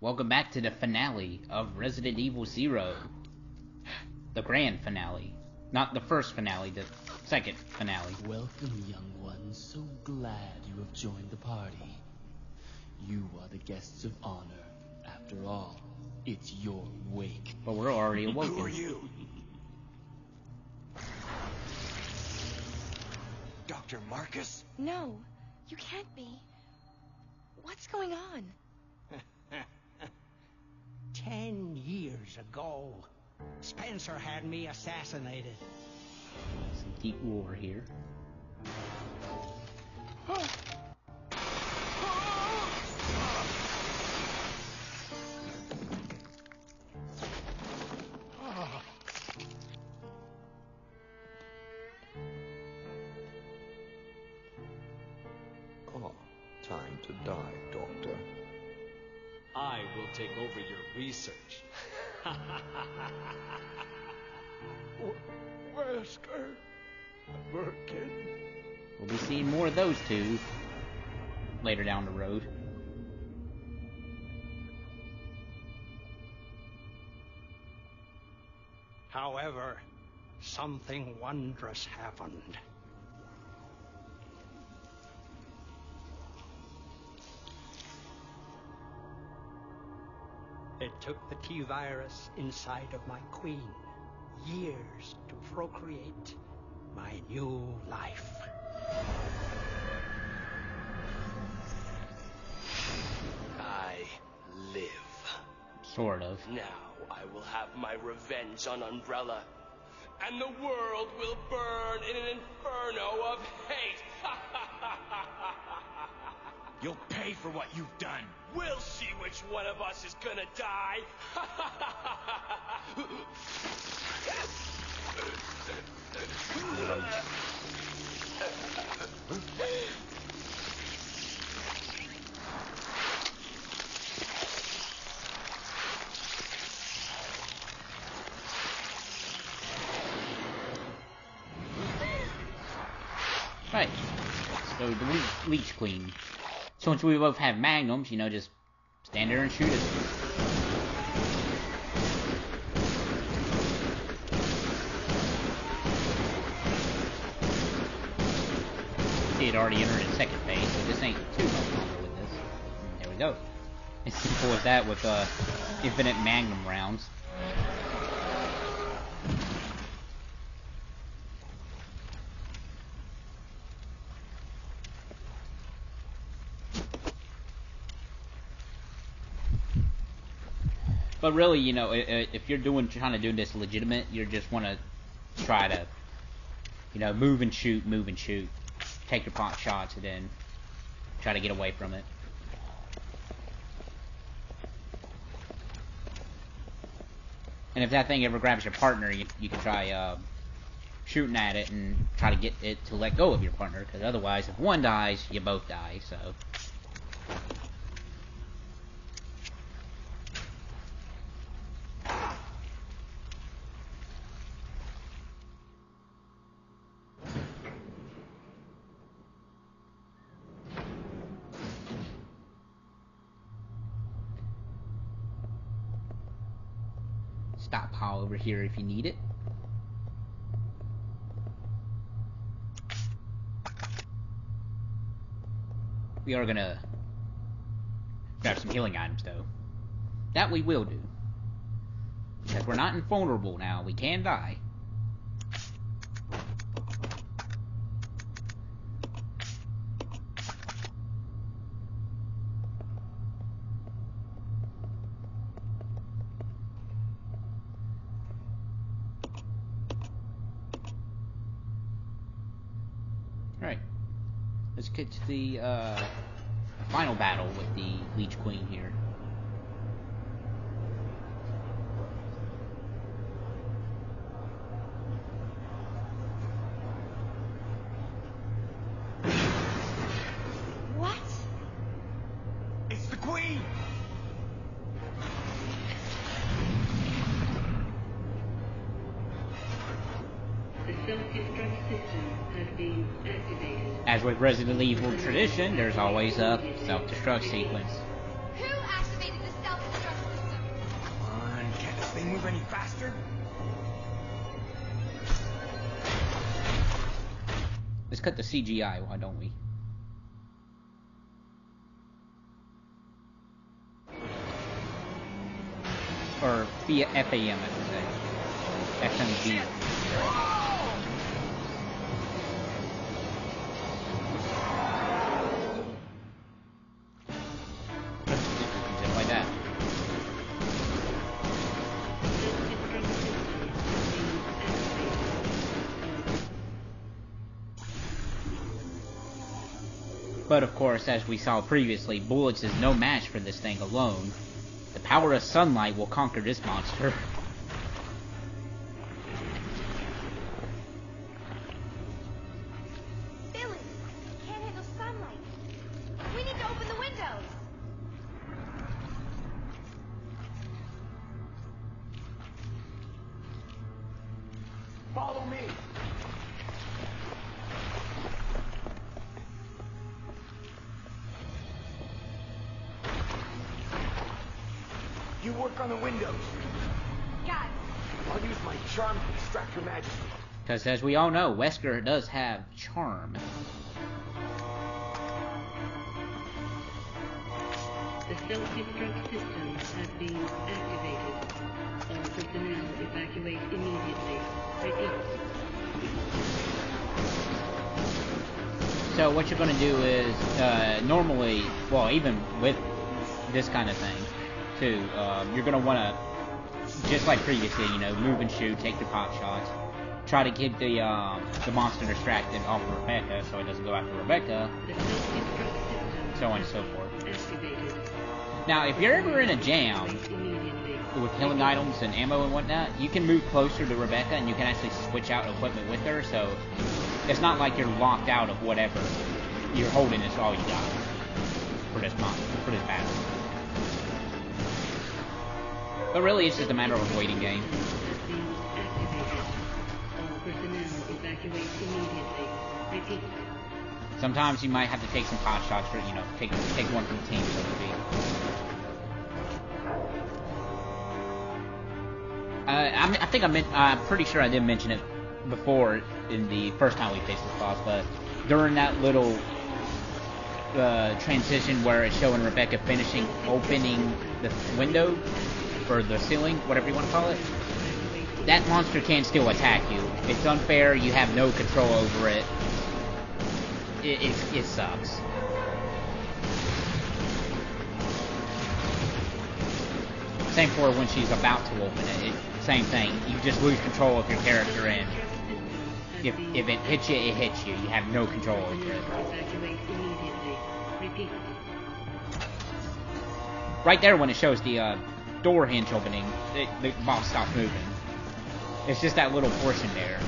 Welcome back to the finale of Resident Evil Zero. The grand finale. Not the first finale, the second finale. Welcome, young ones. So glad you have joined the party. You are the guests of honor. After all, it's your wake. But we're already awoken. Who are you? Dr. Marcus? No, you can't be. What's going on? 10 years ago, Spencer had me assassinated. Some deep war here. Oh, time to die, Doctor. I will take over your research. Wesker, Birkin. We'll be seeing more of those two later down the road. However, something wondrous happened. It took the T-virus inside of my queen years to procreate my new life. I live. Sort of. Now I will have my revenge on Umbrella, and the world will burn in an inferno of hate. You'll pay for what you've done. We'll see which one of us is gonna die. Right. So the Leech Queen. So since we both have magnums, you know, just stand there and shoot it. It already entered its second phase, so this ain't too much longer with this. There we go. As simple as that with infinite magnum rounds. But really, you know, if you're trying to do this legitimate, you just want to try to, you know, move and shoot, take your pot shots, and then try to get away from it. And if that thing ever grabs your partner, you can try shooting at it and try to get it to let go of your partner, because otherwise, if one dies, you both die, so... Stockpile over here if you need it. We are gonna grab some healing items though. That we will do. Because we're not invulnerable now, we can die. Right. Let's get to the final battle with the Leech Queen here. What? It's the Queen! The self-destruct system has been activated. As with Resident Evil tradition, there's always a self-destruct sequence. Who activated the self-destruct They move any faster? Let's cut the CGI, why don't we? Or FAM, I should say. FMV. Just like that. But of course, as we saw previously, bullets is no match for this thing alone. The power of sunlight will conquer this monster. Billy, can't handle sunlight. We need to open the windows. Follow me. You work on the windows. Got it. I'll use my charm to distract Her Majesty. Because as we all know, Wesker does have charm. The self-destruct system has been activated. All personnel evacuate immediately. Repeat. So what you're going to do is, normally, well, even with this kind of thing, too, you're going to want to, just like previously, you know, move and shoot, take your pot shots, try to keep the monster distracted off of Rebecca so it doesn't go after Rebecca, so on and so forth. Activated. Now, if you're ever in a jam with healing items and ammo and whatnot, you can move closer to Rebecca and you can actually switch out equipment with her, so it's not like you're locked out of whatever you're holding is all you got for this monster, for this battle. But really, it's just a matter of a waiting game. Has been activated. All personnel evacuate immediately. Repeat. Sometimes you might have to take some pot shots for, you know, take one from the team, so to speak. I'm pretty sure I did mention it before in the first time we faced this boss, but during that little transition where it's showing Rebecca opening the window, or the ceiling, whatever you want to call it, that monster can still attack you. It's unfair, you have no control over it. It sucks. Same for when she's about to open it. Same thing. You just lose control of your character, and if it hits you, it hits you. You have no control over it. Evacuate immediately. Repeat. Right there, when it shows the door hinge opening, the boss stops moving. It's just that little portion there.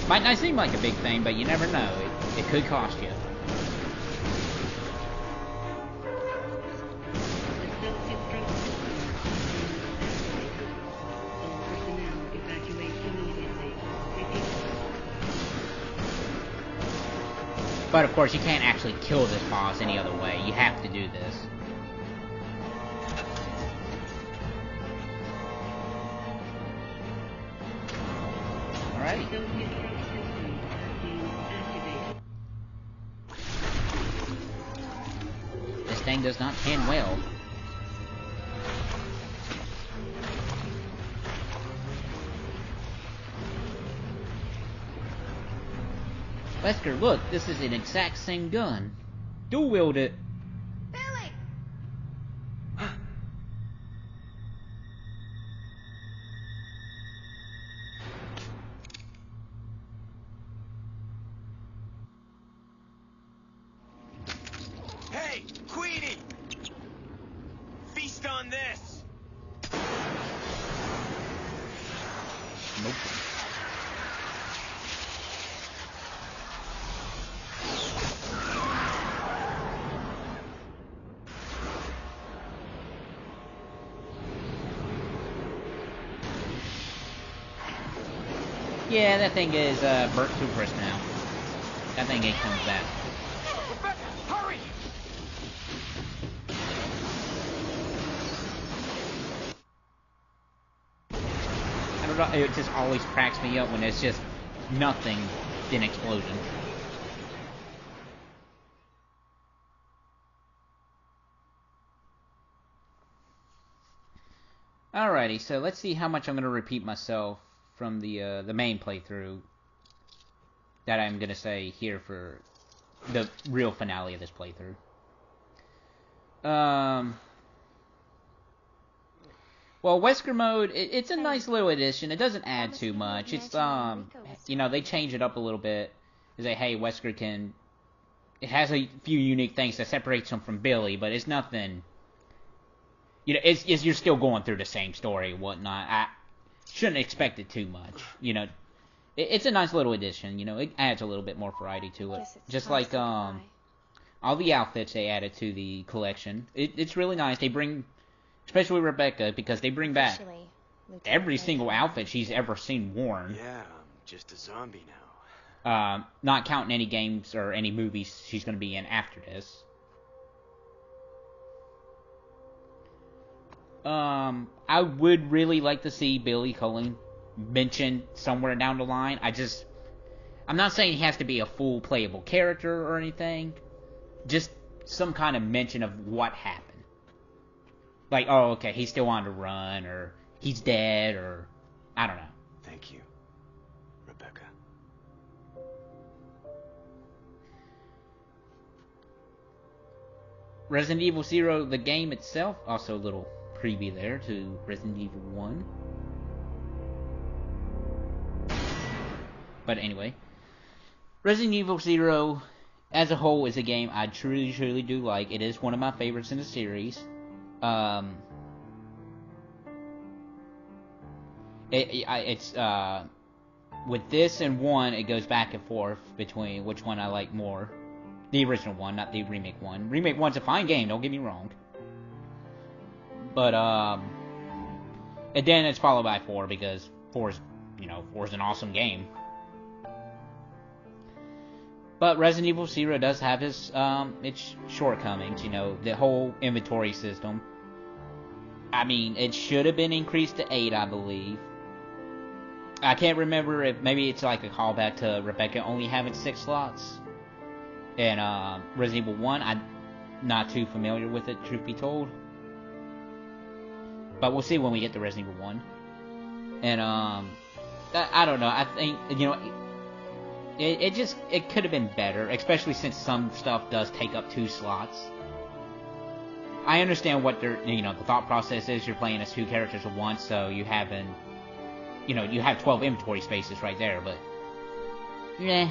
Might not seem like a big thing, but you never know. It could cost you. The self-destruct system has been activated. All personnel evacuate immediately. Repeat. But of course, you can't actually kill this boss any other way. You have to do this. Alright. Self-destruct system has been activated. This thing does not pan well. Wesker, look, this is an exact same gun. Dual wield it. Billy! Hey, Queenie! Feast on this! Nope. Yeah, that thing is burnt to crisp now. That thing ain't coming back. Rebecca, hurry! don't know, it just always cracks me up when it's just nothing than explosion. Alrighty, so let's see how much I'm gonna repeat myself from the main playthrough that I'm gonna say here for the real finale of this playthrough. Well, Wesker mode, it's a nice little addition. It doesn't add too much. It's you know, they change it up a little bit. They say, hey, Wesker can. It has a few unique things that separates him from Billy, but it's nothing. You know, it's you're still going through the same story and whatnot. I shouldn't expect it too much. You know, it's a nice little addition. You know, it adds a little bit more variety to it. Just like all the outfits they added to the collection. It's really nice. They bring, especially Rebecca, because they bring back every single outfit she's ever seen worn. Yeah, I'm just a zombie now. Not counting any games or any movies she's going to be in after this. I would really like to see Billy Cullen mentioned somewhere down the line. I'm not saying he has to be a full playable character or anything. Just some kind of mention of what happened. Like, oh, okay, he's still on the run, or he's dead, or I don't know. Thank you, Rebecca. Resident Evil 0, the game itself, also a little preview there to Resident Evil 1. But anyway, Resident Evil 0 as a whole is a game I truly, truly do like. It is one of my favorites in the series. It's with this and 1, it goes back and forth between which one I like more. The original one, not the remake one. Remake 1's a fine game, don't get me wrong. But, and then it's followed by 4, because 4's an awesome game. But Resident Evil 0 does have its shortcomings, you know, the whole inventory system. I mean, it should have been increased to 8, I believe. I can't remember if maybe it's like a callback to Rebecca only having 6 slots. And Resident Evil 1, I'm not too familiar with it, truth be told. But we'll see when we get to Resident Evil 1. And I don't know, I think, you know, it could have been better, especially since some stuff does take up 2 slots. I understand what the thought process is. You're playing as 2 characters at once, so you have 12 inventory spaces right there, but yeah.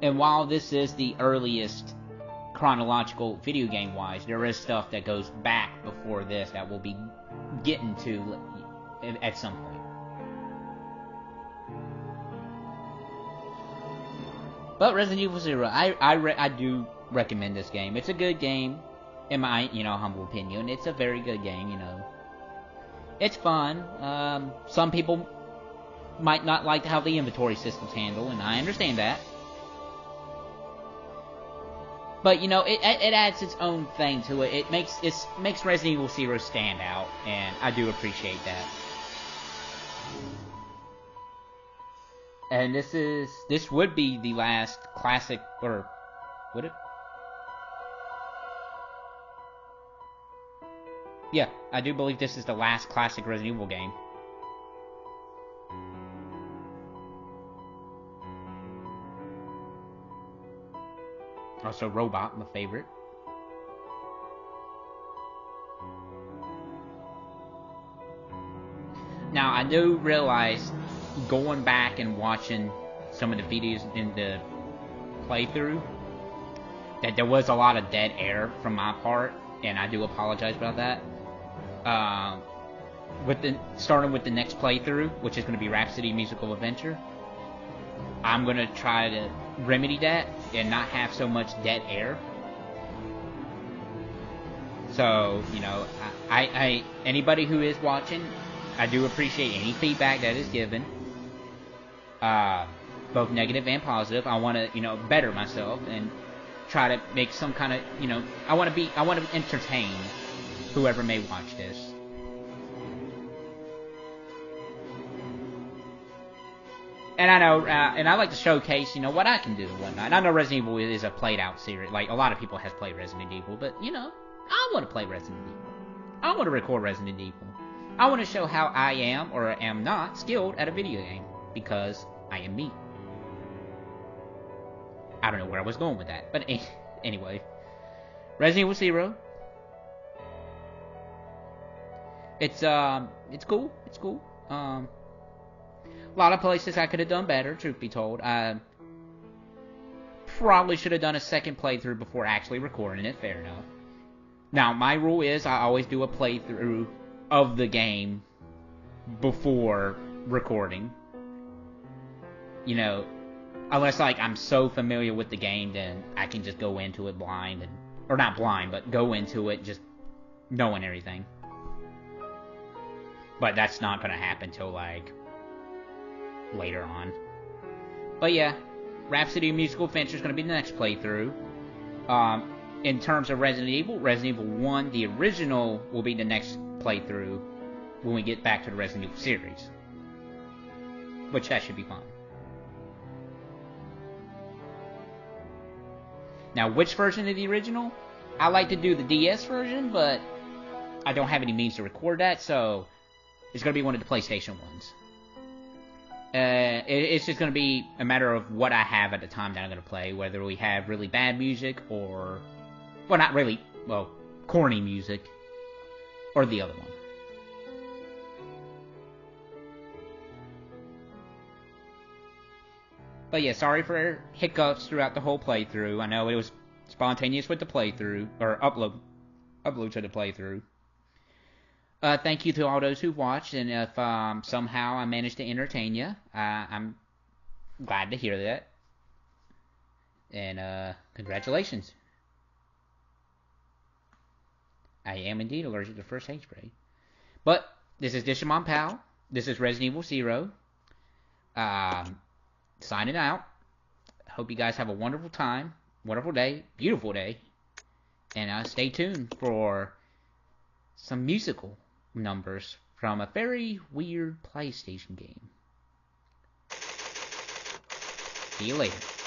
And while this is the earliest chronological video game wise, there is stuff that goes back before this that we'll be getting to at some point. But Resident Evil 0, I do recommend this game. It's a good game, in my humble opinion. It's a very good game. It's fun. Some people might not like how the inventory system's handled, and I understand that. But it adds its own thing to it. It makes Resident Evil 0 stand out, and I do appreciate that. And this would be the last classic, or would it? Yeah, I do believe this is the last classic Resident Evil game. Also, Robot, my favorite. Now, I do realize, going back and watching some of the videos in the playthrough, that there was a lot of dead air from my part, and I do apologize about that. Starting with the next playthrough, which is going to be Rhapsody Musical Adventure, I'm going to try to remedy that and not have so much dead air. So, I anybody who is watching, I do appreciate any feedback that is given, both negative and positive. I want to, better myself, and try to make some kind of, you know, I want to entertain whoever may watch this. And I know, and I like to showcase, you know, what I can do and whatnot. And I know Resident Evil is a played out series. Like, a lot of people has played Resident Evil, but, you know, I want to play Resident Evil. I want to record Resident Evil. I want to show how I am, or am not, skilled at a video game. Because I am me. I don't know where I was going with that. But anyway. Resident Evil 0. It's cool. It's cool. A lot of places I could have done better, truth be told. I probably should have done a second playthrough before actually recording it, fair enough. Now, my rule is I always do a playthrough of the game before recording. You know, unless, like, I'm so familiar with the game, then I can just go into it blind, or not blind, but go into it just knowing everything. But that's not going to happen till, like, later on. But yeah, Rhapsody of Musical Adventure is going to be the next playthrough. In terms of Resident Evil 1, the original, will be the next playthrough when we get back to the Resident Evil series. Which, that should be fun. Now, which version of the original? I like to do the DS version, but I don't have any means to record that, so it's going to be one of the PlayStation ones. It's just going to be a matter of what I have at the time that I'm going to play, whether we have really bad music or, well, not really, well, corny music, or the other one. But yeah, sorry for hiccups throughout the whole playthrough. I know it was spontaneous with the playthrough, or upload to the playthrough. Thank you to all those who watched, and if somehow I managed to entertain you, I'm glad to hear that. And congratulations. I am indeed allergic to first aid spray. But this is Dishamon Pal. This is Resident Evil 0. Signing out. Hope you guys have a wonderful time, wonderful day, beautiful day, and stay tuned for some musical numbers from a very weird PlayStation game. See you later.